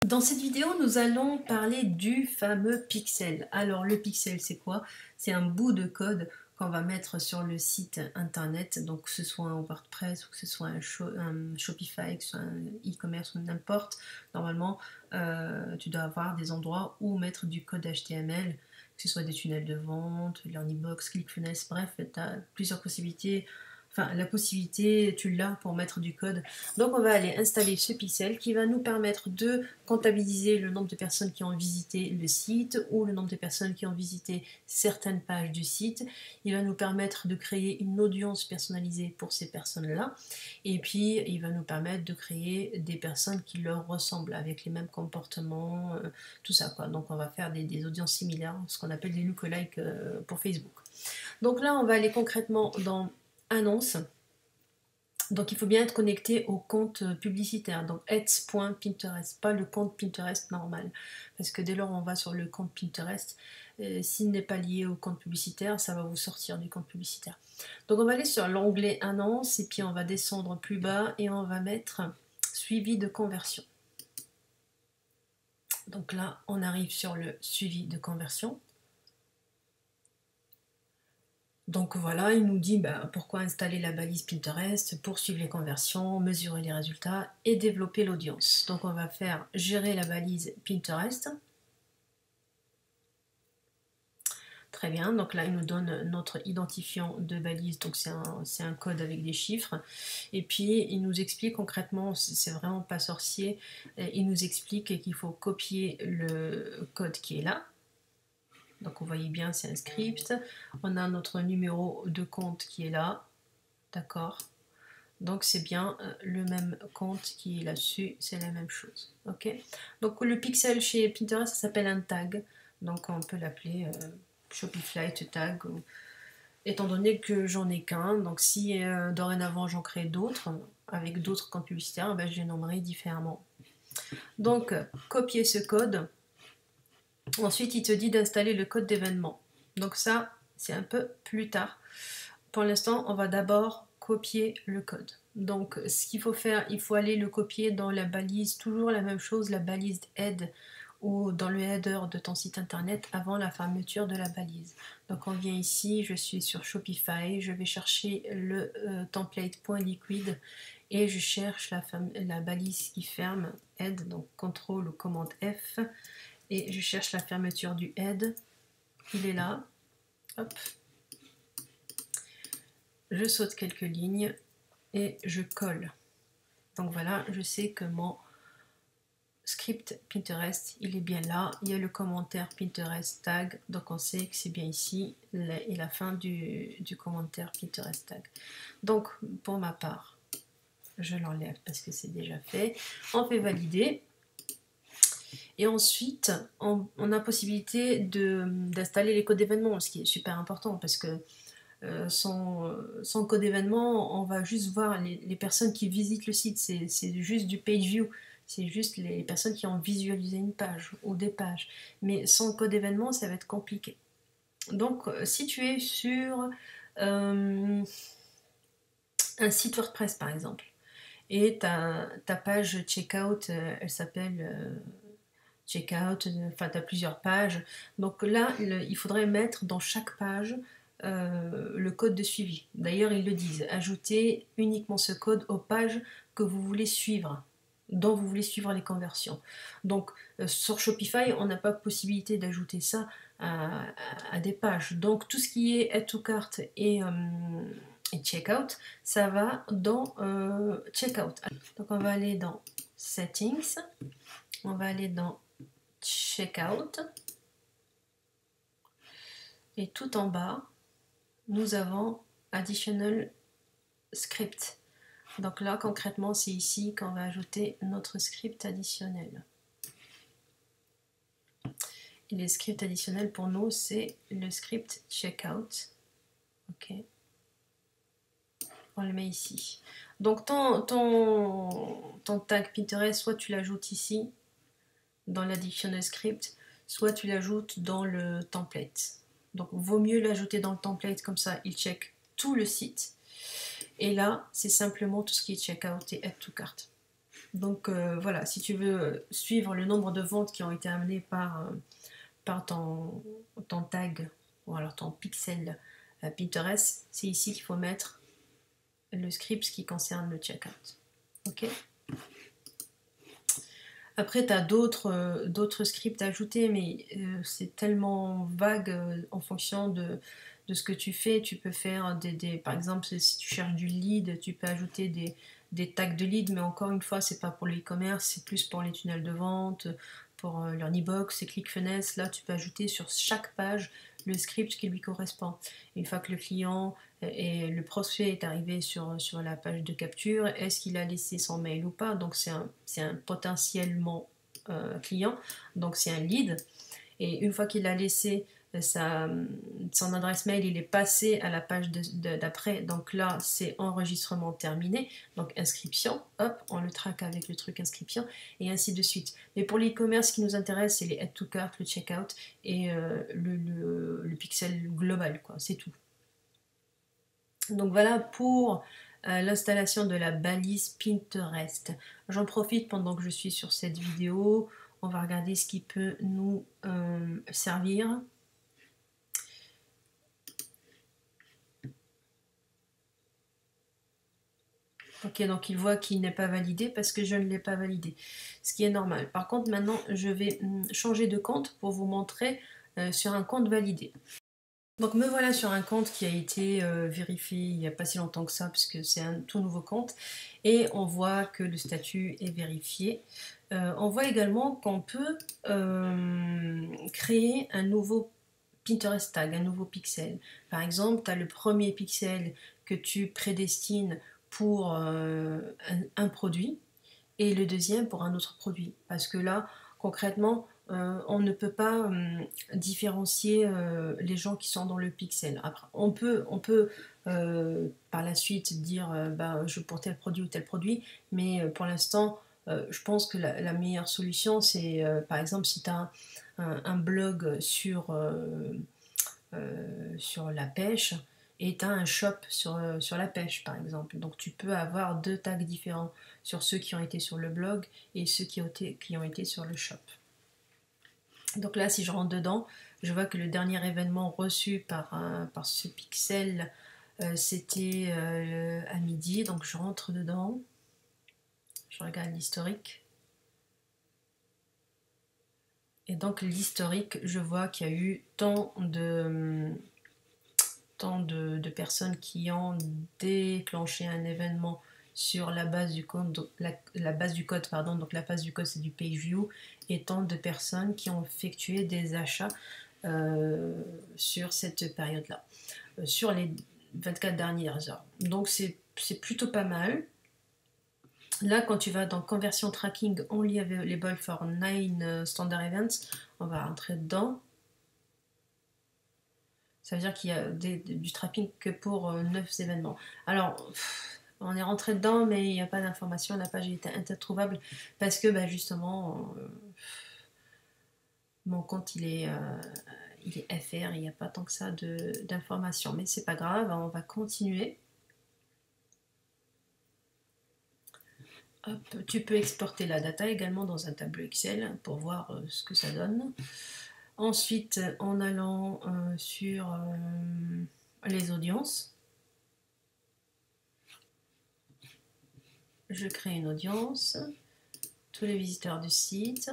Dans cette vidéo, nous allons parler du fameux pixel. Alors le pixel, c'est quoi? C'est un bout de code qu'on va mettre sur le site internet, donc que ce soit un WordPress ou que ce soit un Shopify, que ce soit un e-commerce ou n'importe. Normalement, tu dois avoir des endroits où mettre du code HTML, que ce soit des tunnels de vente, Learnybox, ClickFunnels, bref, tu as plusieurs possibilités. Enfin, la possibilité, tu l'as pour mettre du code. Donc, on va aller installer ce pixel qui va nous permettre de comptabiliser le nombre de personnes qui ont visité le site ou le nombre de personnes qui ont visité certaines pages du site. Il va nous permettre de créer une audience personnalisée pour ces personnes-là. Et puis, il va nous permettre de créer des personnes qui leur ressemblent avec les mêmes comportements, tout ça, quoi. Donc, on va faire des audiences similaires, ce qu'on appelle des lookalikes pour Facebook. Donc là, on va aller concrètement dans Annonce. Donc il faut bien être connecté au compte publicitaire, donc ads.pinterest, pas le compte Pinterest normal. Parce que dès lors on va sur le compte Pinterest, s'il n'est pas lié au compte publicitaire, ça va vous sortir du compte publicitaire. Donc on va aller sur l'onglet Annonce et puis on va descendre plus bas et on va mettre suivi de conversion. Donc là on arrive sur le suivi de conversion. Donc voilà, il nous dit pourquoi installer la balise Pinterest, poursuivre les conversions, mesurer les résultats et développer l'audience. Donc on va faire gérer la balise Pinterest. Très bien, donc là il nous donne notre identifiant de balise, donc c'est un code avec des chiffres. Et puis il nous explique concrètement, c'est vraiment pas sorcier, il nous explique qu'il faut copier le code qui est là. Donc vous voyez bien, c'est un script. On a notre numéro de compte qui est là. D'accord. Donc c'est bien le même compte qui est là-dessus, c'est la même chose. Ok. Donc le pixel chez Pinterest, ça s'appelle un tag. Donc on peut l'appeler Shopify tag. Étant donné que j'en ai qu'un, donc si dorénavant j'en crée d'autres, avec d'autres comptes publicitaires, je les nommerai différemment. Donc copier ce code. Ensuite, il te dit d'installer le code d'événement. Donc ça, c'est un peu plus tard. Pour l'instant, on va d'abord copier le code. Donc, ce qu'il faut faire, il faut aller le copier dans la balise, toujours la même chose, la balise head ou dans le header de ton site internet avant la fermeture de la balise. Donc, on vient ici, je suis sur Shopify, je vais chercher le template.liquid et je cherche la balise qui ferme head, donc CTRL ou commande F. Et je cherche la fermeture du head. Il est là. Hop. Je saute quelques lignes et je colle. Donc voilà, je sais que mon script Pinterest, il est bien là. Il y a le commentaire Pinterest tag. Donc on sait que c'est bien ici et la fin du commentaire Pinterest tag. Donc pour ma part, je l'enlève parce que c'est déjà fait. On fait valider. Et ensuite, on a possibilité d'installer les codes d'événements, ce qui est super important parce que sans code d'événement, on va juste voir les personnes qui visitent le site. C'est juste du page view. C'est juste les personnes qui ont visualisé une page ou des pages. Mais sans code d'événement, ça va être compliqué. Donc, si tu es sur un site WordPress, par exemple, et ta page checkout, elle s'appelle... checkout, enfin tu as plusieurs pages. Donc là, il faudrait mettre dans chaque page le code de suivi. D'ailleurs, ils le disent, ajoutez uniquement ce code aux pages que vous voulez suivre, dont vous voulez suivre les conversions. Donc sur Shopify, on n'a pas possibilité d'ajouter ça à des pages. Donc tout ce qui est add to cart et checkout, ça va dans checkout. Donc on va aller dans settings, on va aller dans checkout et tout en bas nous avons additional script. Donc là concrètement c'est ici qu'on va ajouter notre script additionnel. Et les scripts additionnels pour nous c'est le script checkout. Ok. On le met ici. Donc ton tag Pinterest, soit tu l'ajoutes ici, dans l'additional script, soit tu l'ajoutes dans le template. Donc vaut mieux l'ajouter dans le template, comme ça il check tout le site. Et là, c'est simplement tout ce qui est checkout et add to cart. Donc voilà, si tu veux suivre le nombre de ventes qui ont été amenées par ton tag, ou alors ton pixel Pinterest, c'est ici qu'il faut mettre le script qui concerne le checkout. Ok. Après, tu as d'autres scripts à ajouter, mais c'est tellement vague en fonction de ce que tu fais. Tu peux faire par exemple, si tu cherches du lead, tu peux ajouter des tags de lead, mais encore une fois, c'est pas pour le e-commerce, c'est plus pour les tunnels de vente, pour l'Earnybox et ClickFunnels. Là, tu peux ajouter sur chaque page le script qui lui correspond. Une fois que le client et le prospect est arrivé sur la page de capture, est-ce qu'il a laissé son mail ou pas? Donc c'est un potentiellement client, donc c'est un lead. Et une fois qu'il a laissé son adresse mail, il est passé à la page d'après. Donc là, c'est enregistrement terminé. Donc inscription, hop, on le traque avec le truc inscription et ainsi de suite. Mais pour l'e-commerce, ce qui nous intéresse, c'est les add to cart, le checkout et le pixel global, quoi. C'est tout. Donc voilà pour l'installation de la balise Pinterest. J'en profite pendant que je suis sur cette vidéo. On va regarder ce qui peut nous servir. Ok, donc il voit qu'il n'est pas validé parce que je ne l'ai pas validé, ce qui est normal. Par contre, maintenant, je vais changer de compte pour vous montrer sur un compte validé. Donc me voilà sur un compte qui a été vérifié il n'y a pas si longtemps que ça, puisque c'est un tout nouveau compte, et on voit que le statut est vérifié. On voit également qu'on peut créer un nouveau Pinterest tag, un nouveau pixel. Par exemple, tu as le premier pixel que tu prédestines pour un produit et le deuxième pour un autre produit. Parce que là, concrètement, on ne peut pas différencier les gens qui sont dans le pixel. Après, on peut par la suite dire bah, je pour tel produit ou tel produit, mais pour l'instant, je pense que la meilleure solution, c'est par exemple si tu as un blog sur la pêche et tu as un shop sur la pêche par exemple. Donc tu peux avoir deux tags différents sur ceux qui ont été sur le blog et ceux qui ont été sur le shop. Donc là, si je rentre dedans, je vois que le dernier événement reçu par ce pixel, c'était à midi. Donc je rentre dedans, je regarde l'historique. Et donc l'historique, je vois qu'il y a eu tant de personnes qui ont déclenché un événement sur la base du code, donc la base du code, pardon, donc la base du code c'est du page view, et tant de personnes qui ont effectué des achats sur cette période-là, sur les 24 dernières heures. Donc c'est plutôt pas mal. Là, quand tu vas dans Conversion Tracking Only Available for 9 Standard Events, on va rentrer dedans. Ça veut dire qu'il y a du tracking que pour 9 événements. Alors, on est rentré dedans, mais il n'y a pas d'information. La page était introuvable parce que bah, justement, mon compte il est FR, il n'y a pas tant que ça d'informations. Mais c'est pas grave, on va continuer. Hop, tu peux exporter la data également dans un tableau Excel pour voir ce que ça donne. Ensuite, en allant sur les audiences, je crée une audience, tous les visiteurs du site.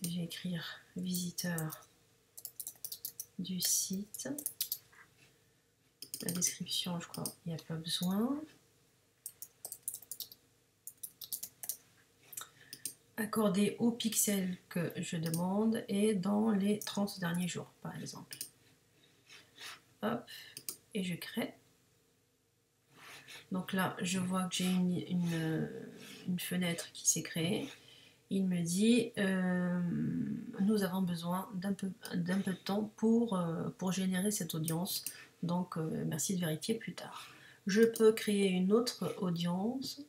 Je vais écrire visiteurs du site. La description, je crois, il n'y a pas besoin. Accordé au pixel que je demande et dans les 30 derniers jours, par exemple. Hop, et je crée. Donc là, je vois que j'ai une fenêtre qui s'est créée. Il me dit nous avons besoin d'un peu de temps pour générer cette audience. Donc merci de vérifier plus tard. Je peux créer une autre audience.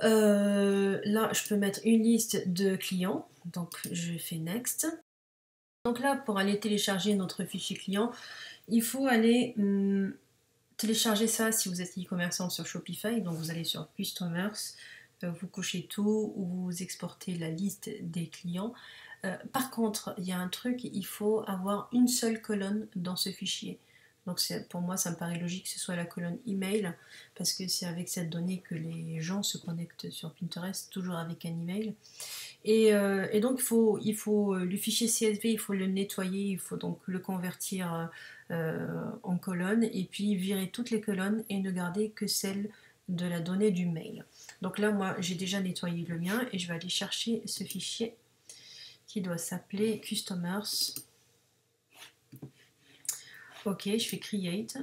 Là, je peux mettre une liste de clients. Donc je fais Next. Donc là, pour aller télécharger notre fichier client, il faut aller télécharger ça si vous êtes e-commerçant sur Shopify. Donc vous allez sur Customers, vous cochez tout, ou vous exportez la liste des clients. Par contre, il y a un truc, il faut avoir une seule colonne dans ce fichier. Donc pour moi, ça me paraît logique que ce soit la colonne email, parce que c'est avec cette donnée que les gens se connectent sur Pinterest, toujours avec un email. Et donc il faut le fichier CSV, il faut le nettoyer, il faut donc le convertir en colonne, et puis virer toutes les colonnes et ne garder que celle de la donnée du mail. Donc là, moi, j'ai déjà nettoyé le mien et je vais aller chercher ce fichier qui doit s'appeler Customers. Ok, je fais Create.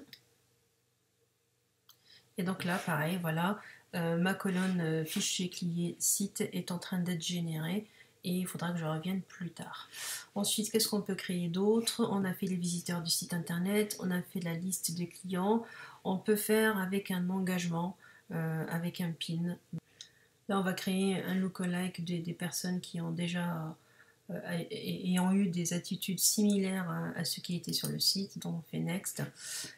Et donc là, pareil, voilà, ma colonne fichier client site est en train d'être générée et il faudra que je revienne plus tard. Ensuite, qu'est-ce qu'on peut créer d'autre? On a fait les visiteurs du site internet, on a fait la liste des clients, on peut faire avec un engagement, avec un pin. Là, on va créer un lookalike des personnes qui ont déjà ayant eu des attitudes similaires à ce qui était sur le site. Donc on fait Next,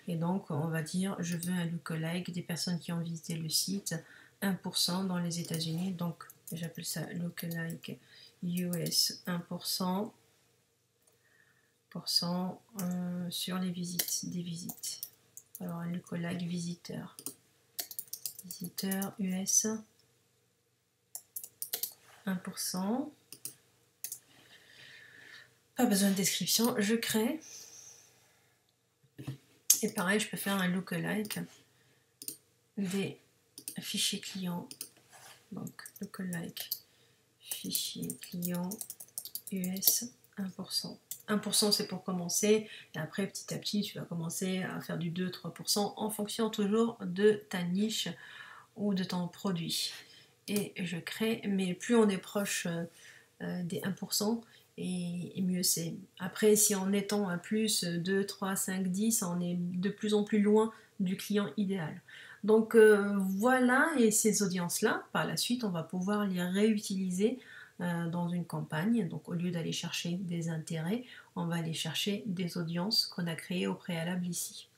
et donc on va dire je veux un lookalike des personnes qui ont visité le site, 1% dans les États-Unis, donc j'appelle ça lookalike US 1% sur les visites, des visites. Alors un lookalike visiteur US 1%. Pas besoin de description, je crée. Et pareil, je peux faire un lookalike des fichiers clients. Donc, lookalike fichier client US 1%. 1% c'est pour commencer, et après petit à petit tu vas commencer à faire du 2-3% en fonction toujours de ta niche ou de ton produit. Et je crée, mais plus on est proche des 1%, et mieux c'est. Après, si en étant à plus 2, 3, 5, 10, on est de plus en plus loin du client idéal. Donc voilà, et ces audiences-là, par la suite, on va pouvoir les réutiliser dans une campagne. Donc au lieu d'aller chercher des intérêts, on va aller chercher des audiences qu'on a créées au préalable ici.